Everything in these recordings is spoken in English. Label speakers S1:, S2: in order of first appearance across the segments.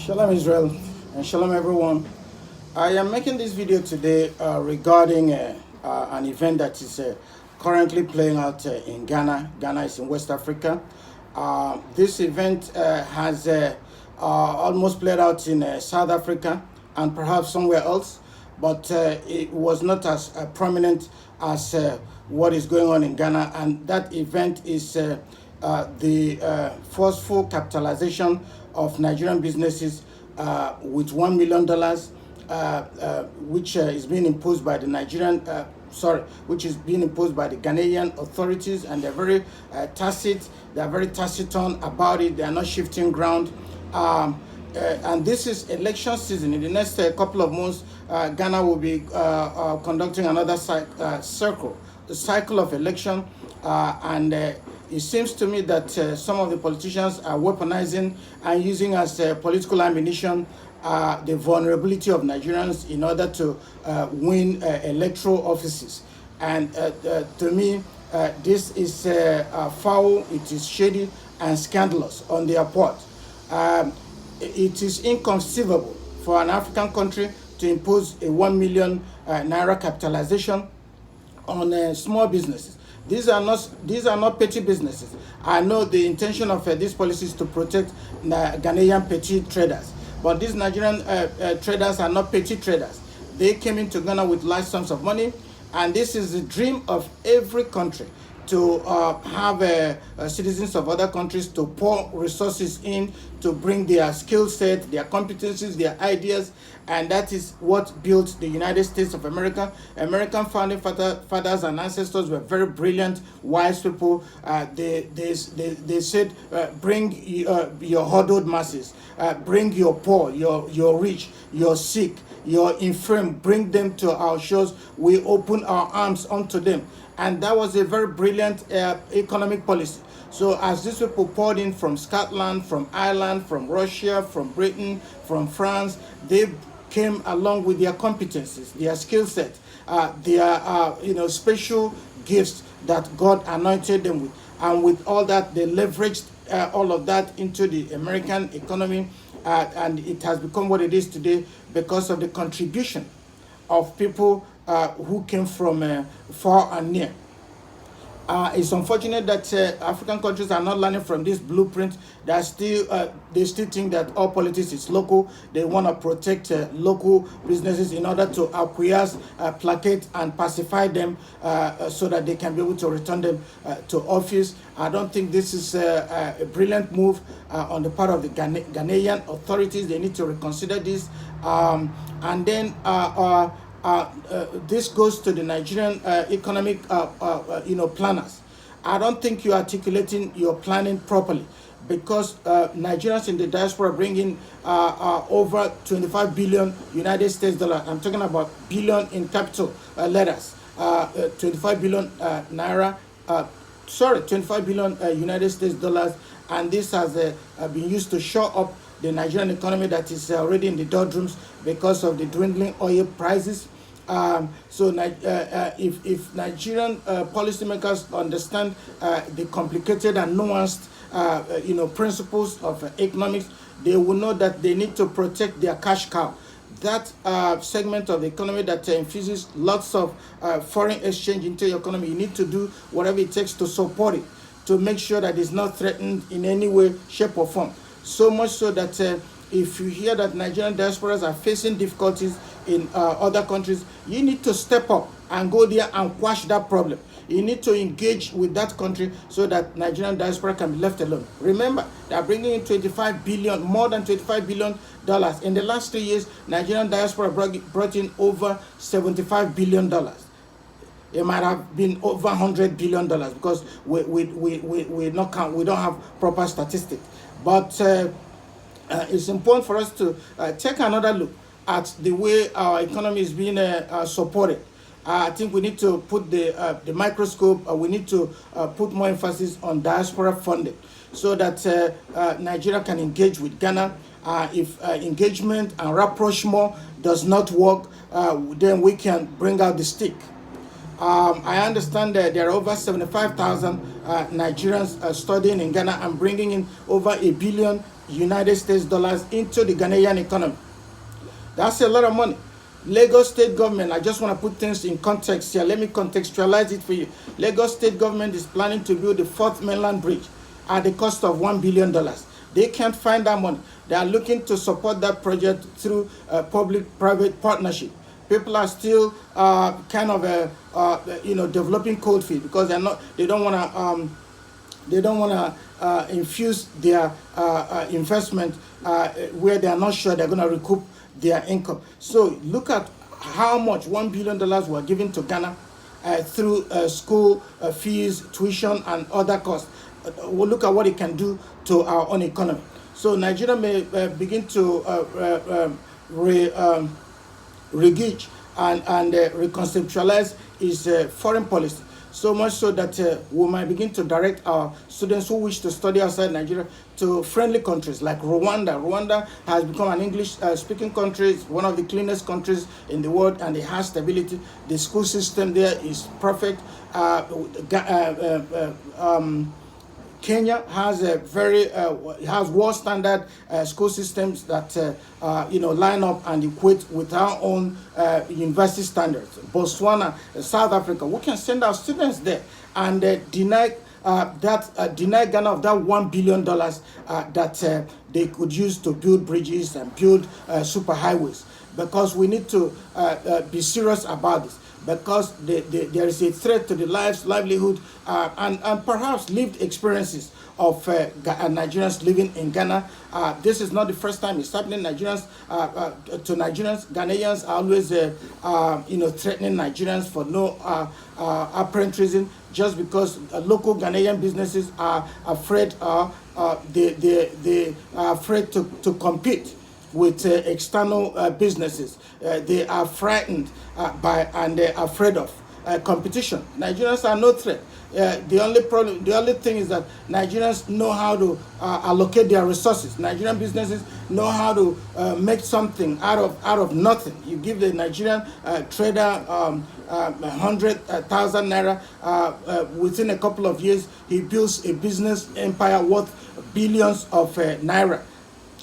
S1: Shalom Israel and shalom everyone. I am making this video today regarding an event that is currently playing out in Ghana. Ghana is in West Africa. This event has almost played out in South Africa and perhaps somewhere else, but it was not as prominent as what is going on in Ghana. And that event is the forceful capitalization of Nigerian businesses with $1 million, which is being imposed by the which is being imposed by the Ghanaian authorities, and they're very tacit. They're very taciturn about it. They are not shifting ground. And this is election season. In the next couple of months, Ghana will be conducting another cycle of election, and it seems to me that some of the politicians are weaponizing and using as political ammunition the vulnerability of Nigerians in order to win electoral offices. And to me, this is foul, it is shady and scandalous on their part. It is inconceivable for an African country to impose a 1 million naira capitalization on small businesses. These are not petty businesses. I know the intention of this policy is to protect Ghanaian petty traders, but these Nigerian traders are not petty traders. They came into Ghana with large sums of money, and this is the dream of every country, to have citizens of other countries to pour resources in, to bring their skill set, their competencies, their ideas, and that is what built the United States of America. American founding fathers and ancestors were very brilliant, wise people. They said, bring your huddled masses, bring your poor, your rich, your sick, your infirm, bring them to our shores. We open our arms unto them. And that was a very brilliant economic policy. So as these people poured in from Scotland, from Ireland, from Russia, from Britain, from France, they came along with their competencies, their skill set, their special gifts that God anointed them with. And with all that, they leveraged all of that into the American economy, and it has become what it is today because of the contribution of people who came from far and near. It's unfortunate that African countries are not learning from this blueprint. They still think that all politics is local. They want to protect local businesses in order to acquiesce, placate, and pacify them so that they can be able to return them to office. I don't think this is a brilliant move on the part of the Ghanaian authorities. They need to reconsider this, and then. This goes to the Nigerian economic planners. I don't think you're articulating your planning properly, because Nigerians in the diaspora bring in over 25 billion United States dollars. I'm talking about billion in capital letters. 25 billion naira. 25 billion United States dollars, and this has been used to shore up the Nigerian economy that is already in the doldrums because of the dwindling oil prices. If Nigerian policymakers understand the complicated and nuanced principles of economics, they will know that they need to protect their cash cow. That segment of the economy that infuses lots of foreign exchange into your economy, you need to do whatever it takes to support it, to make sure that it's not threatened in any way, shape, or form. So much so that if you hear that Nigerian diasporas are facing difficulties in other countries, you need to step up and go there and quash that problem. You need to engage with that country so that Nigerian diaspora can be left alone. Remember, they are bringing in 25 billion, more than 25 billion dollars. In the last 3 years, Nigerian diaspora brought in over 75 billion dollars. It might have been over 100 billion dollars because we don't have proper statistics. But it's important for us to take another look at the way our economy is being supported. I think we need to put the microscope. We need to put more emphasis on diaspora funding so that Nigeria can engage with Ghana. If engagement and rapprochement does not work, then we can bring out the stick. I understand that there are over 75,000 Nigerians studying in Ghana and bringing in over $1 billion United States dollars into the Ghanaian economy. That's a lot of money. Lagos state government, I just want to put things in context here. Let me contextualize it for you. Lagos state government is planning to build the 4th mainland bridge at the cost of $1 billion. They can't find that money. They are looking to support that project through a public-private partnership. People are still kind of developing cold feet because they don't want to infuse their investment where they are not sure they're going to recoup their income. So look at how much $1 billion were given to Ghana through school fees, tuition, and other costs. We'll look at what it can do to our own economy. So Nigeria may begin to regauge and reconceptualize its foreign policy. So much so that we might begin to direct our students who wish to study outside Nigeria to friendly countries like Rwanda. Rwanda has become an English-speaking country. It's one of the cleanest countries in the world, and it has stability. The school system there is perfect. Kenya has a has world standard school systems that line up and equate with our own university standards. Botswana, South Africa, we can send our students there and deny Ghana of that $1 billion that they could use to build bridges and build superhighways, because we need to be serious about this. Because there is a threat to the lives, livelihood, and perhaps lived experiences of Nigerians living in Ghana. This is not the first time it's happening. Nigerians, Ghanaians are always, threatening Nigerians for no apparent reason, just because local Ghanaian businesses are afraid. They are afraid to compete with external businesses. They are frightened by and they're afraid of competition. Nigerians are no threat. The only thing is that Nigerians know how to allocate their resources. Nigerian businesses know how to make something out of nothing. You give the Nigerian trader 100,000 naira, within a couple of years, he builds a business empire worth billions of naira.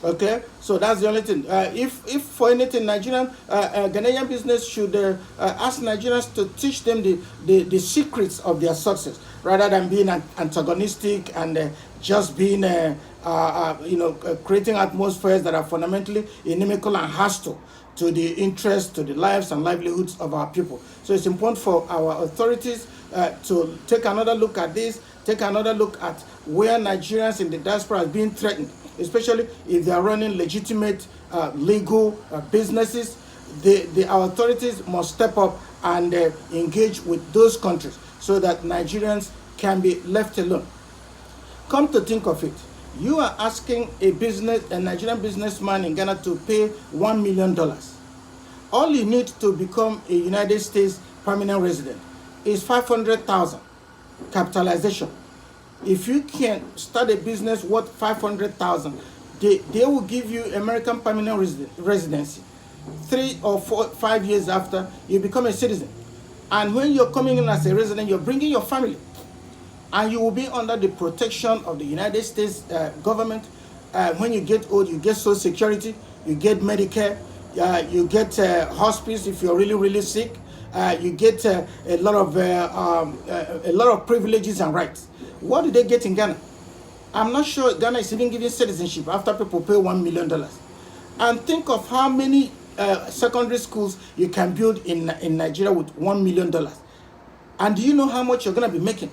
S1: Okay, so that's the only thing. If for anything, Ghanaian business should ask Nigerians to teach them the secrets of their success, rather than being antagonistic and just being creating atmospheres that are fundamentally inimical and hostile to the interests, to the lives and livelihoods of our people. So it's important for our authorities to take another look at this, take another look at where Nigerians in the diaspora are being threatened, especially if they are running legitimate legal businesses. Our authorities must step up and engage with those countries so that Nigerians can be left alone. Come to think of it, you are asking a Nigerian businessman in Ghana to pay $1 million. All you need to become a United States permanent resident is $500,000 capitalization. If you can start a business worth $500,000, they will give you American permanent residency. 3 or 4, 5 years after, you become a citizen. And when you're coming in as a resident, you're bringing your family. And you will be under the protection of the United States government. When you get old, you get Social Security, you get Medicare, you get hospice if you're really, really sick. You get a lot of privileges and rights. What do they get in Ghana? I'm not sure Ghana is even giving citizenship after people pay $1 million. And think of how many secondary schools you can build in Nigeria with $1 million. And do you know how much you're going to be making?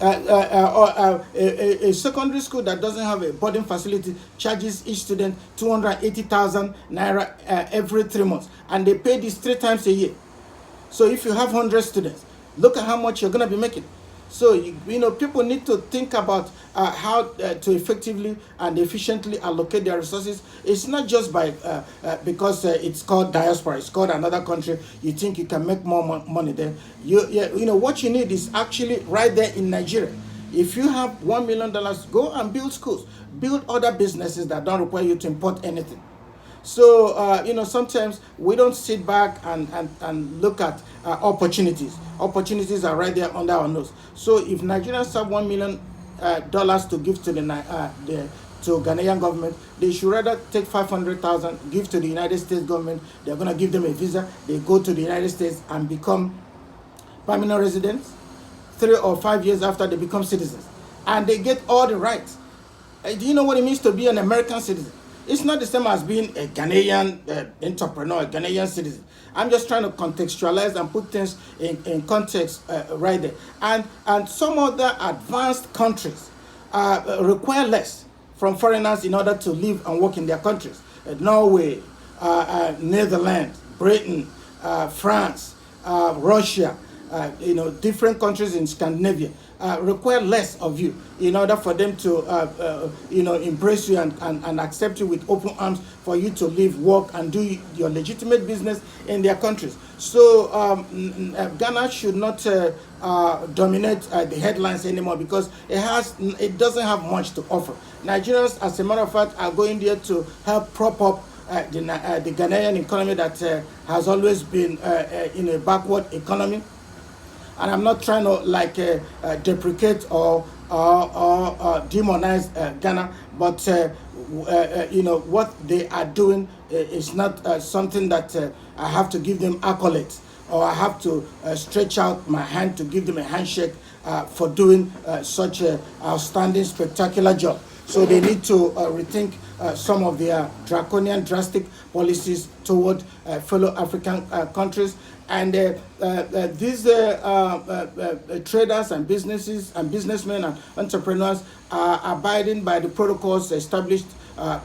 S1: A secondary school that doesn't have a boarding facility charges each student 280,000 naira every 3 months. And they pay this 3 times a year. So if you have 100 students, look at how much you're going to be making. So, people need to think about how to effectively and efficiently allocate their resources. It's not just by because it's called diaspora, it's called another country, you think you can make more money there. What you need is actually right there in Nigeria. If you have $1 million, go and build schools, build other businesses that don't require you to import anything. So, sometimes we don't sit back and look at opportunities. Opportunities are right there under our nose. So if Nigerians have $1 million to give to to Ghanaian government. They should rather take 500,000, give to the United States government. They're going to give them a visa. They go to the United States and become permanent residents 3 or 5 years after they become citizens. And they get all the rights. Do you know what it means to be an American citizen? It's not the same as being a Ghanaian entrepreneur, a Ghanaian citizen. I'm just trying to contextualize and put things in context right there. And some other advanced countries require less from foreigners in order to live and work in their countries. Norway, Netherlands, Britain, France, Russia, different countries in Scandinavia require less of you in order for them to, embrace you and accept you with open arms for you to live, work, and do your legitimate business in their countries. So Ghana should not dominate the headlines anymore because it doesn't have much to offer. Nigerians, as a matter of fact, are going there to help prop up the Ghanaian economy that has always been in a backward economy. And I'm not trying to deprecate or demonize Ghana, but what they are doing is not something that I have to give them accolades or I have to stretch out my hand to give them a handshake for doing such an outstanding, spectacular job. So they need to rethink some of their draconian, drastic policies toward fellow African countries. And these traders and businesses and businessmen and entrepreneurs are abiding by the protocols established,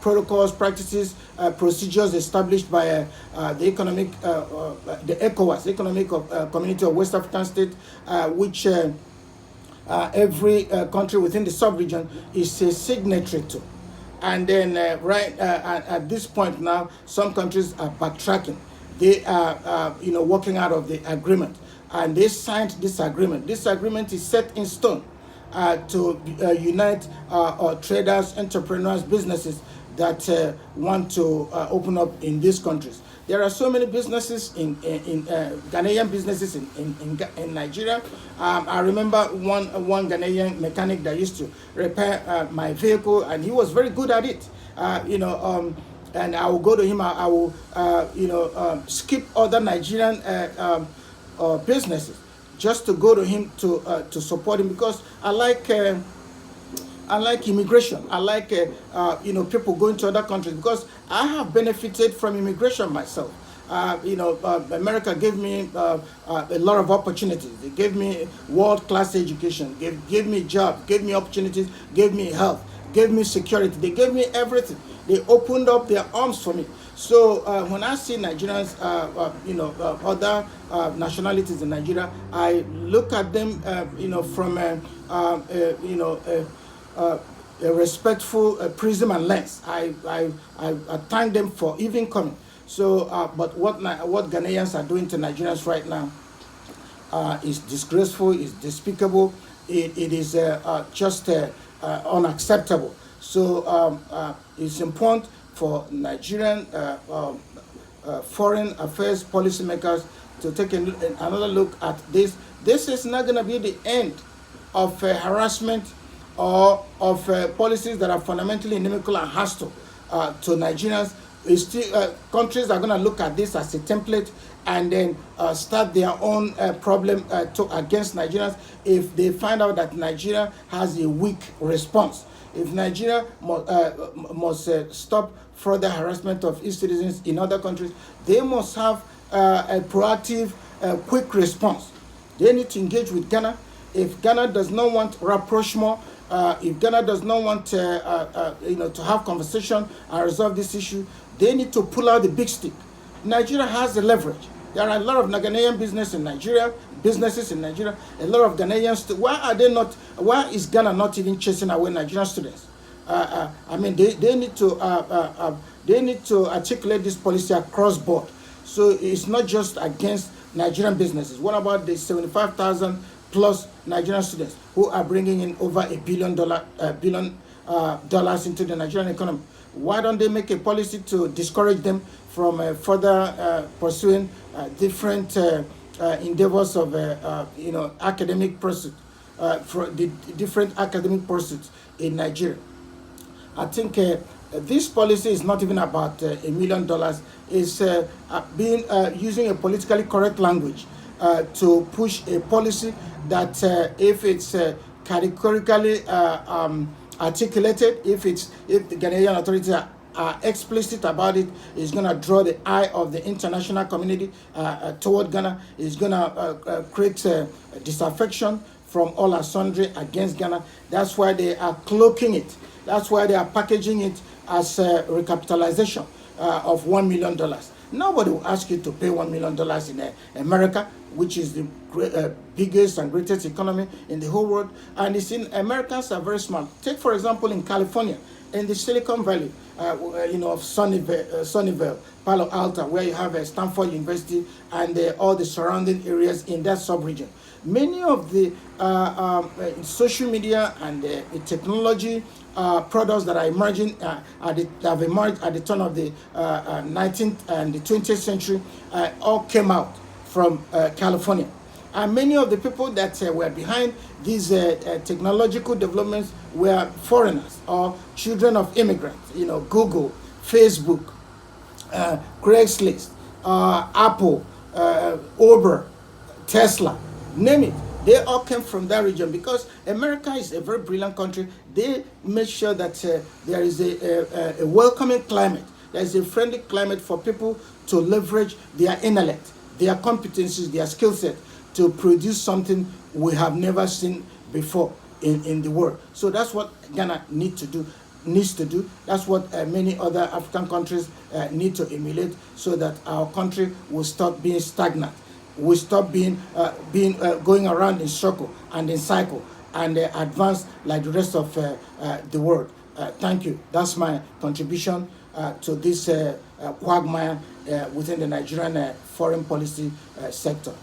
S1: practices, procedures established by the ECOWAS, Economic Community of West African States, which every country within the sub-region is a signatory to. And then at this point now, some countries are backtracking. They are, working out of the agreement, and they signed this agreement. This agreement is set in stone to unite traders, entrepreneurs, businesses that want to open up in these countries. There are so many businesses in Ghanaian businesses in Nigeria. I remember one Ghanaian mechanic that used to repair my vehicle, and he was very good at it. And I will go to him. I will, skip other Nigerian businesses just to go to him to support him because I like immigration. I like people going to other countries because I have benefited from immigration myself. America gave me a lot of opportunities. They gave me world-class education, gave me jobs, gave me opportunities, gave me health, gave me security. They gave me everything. They opened up their arms for me. So when I see Nigerians, other nationalities in Nigeria, I look at them, from a respectful prism and lens. I thank them for even coming. So, but what Ghanaians are doing to Nigerians right now is disgraceful, is despicable. It is just unacceptable. So it's important for Nigerian foreign affairs policymakers to take another look at this. This is not going to be the end of harassment or of policies that are fundamentally inimical and hostile to Nigerians. It's still, countries are going to look at this as a template and then start their own problem against Nigerians if they find out that Nigeria has a weak response. If Nigeria must stop further harassment of its citizens in other countries, they must have a proactive, quick response. They need to engage with Ghana. If Ghana does not want rapprochement, if Ghana does not want to have conversation and resolve this issue, they need to pull out the big stick. Nigeria has the leverage. There are a lot of Ghanaian businesses in Nigeria, a lot of Ghanaians. Why is Ghana not even chasing away Nigerian students? They need to articulate this policy across board. So it's not just against Nigerian businesses. What about the 75,000 plus Nigerian students who are bringing in over $1 billion into the Nigerian economy? Why don't they make a policy to discourage them from further pursuing different endeavors of academic pursuits, for the different academic pursuits in Nigeria? I think this policy is not even about $1 million. It's being using a politically correct language to push a policy that if it's categorically articulated, if the Ghanaian authorities are explicit about it, is going to draw the eye of the international community toward Ghana. It's going to create disaffection from all and sundry against Ghana. That's why they are cloaking it. That's why they are packaging it as a recapitalization of $1 million. Nobody will ask you to pay $1 million in America, which is the biggest and greatest economy in the whole world. And it's in Americans are very smart. Take, for example, in California, in the Silicon Valley, of Sunnyvale, Palo Alto, where you have Stanford University and all the surrounding areas in that sub-region. Many of the social media and the technology products that are emerging, that have emerged at the turn of the 19th and the 20th century, all came out from California. And many of the people that were behind these technological developments were foreigners or children of immigrants. Google, Facebook, Craigslist, Apple, Uber, Tesla, name it. They all came from that region because America is a very brilliant country. They make sure that there is a welcoming climate. There is a friendly climate for people to leverage their intellect, their competencies, their skill set to produce something we have never seen before in the world. So that's what Ghana needs to do. That's what many other African countries need to emulate so that our country will stop being stagnant. We stop being going around in circle and in cycle and advance like the rest of the world. Thank you. That's my contribution to this quagmire within the Nigerian foreign policy sector.